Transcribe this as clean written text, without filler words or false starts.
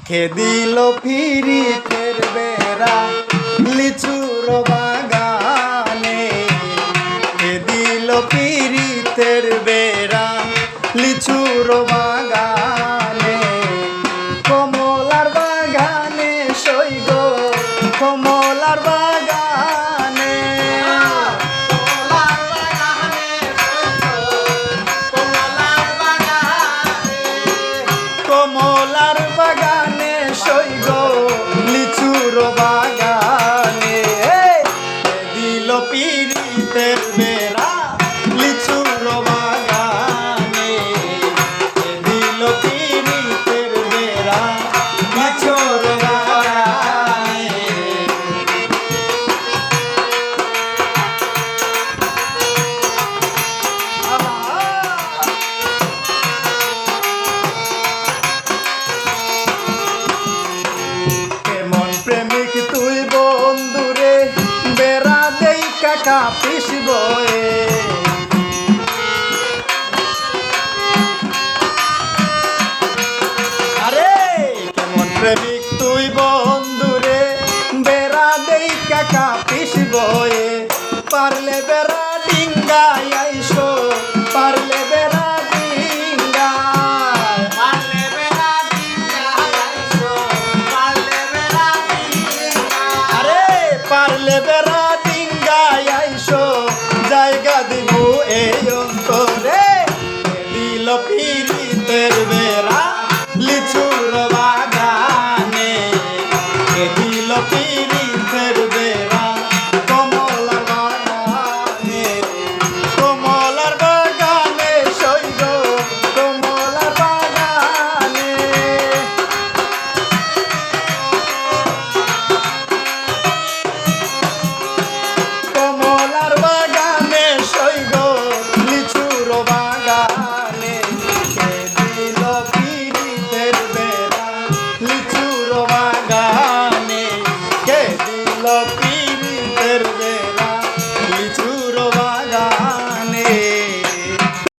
কে দিল পিরিতের বেড়া লিচুর বাগানে, কে দিল পিরিতের বেড়া লিচুর বাগানে, কমলার বাগানে সইগ কমলার বাগানে, কমলার বাগানে সইগ লিচুর বাগানে, দিল পিরিতের বেড়া লিচুর বাগানে, দিল পিরিতের বেড়া লিচুর বাগানে। প্রেমিক তুই বন্ধুরে বেড়া দেই কাকা পিসব, আরে কেমন প্রেমিক তুই বন্ধুরে বেড়া দেই কাকা পিসব, পারলে বেড়া ডিঙ্গাই আইসো, পারলে বেড়া ডিঙ্গাই, পারলে বেড়া ডিঙ্গাই আইসো, পারলে বেড়া ডিঙ্গাই, আরে পারলে বেড়া ডিঙ্গাই আইসো, জায়গা দিব এই অন্তরে, দিল পিরিতের বেড়া লিচুর বাগানে, দিল পিরিতের বেড়া কমলার বাগানে, কমলার বাগানে সইগ কমলার বাগানে, কমলার বাগানে সইগ লিচুর বাগানে, কে দিল পিরিতের বেড়া লিচুর বাগানে, কে দিল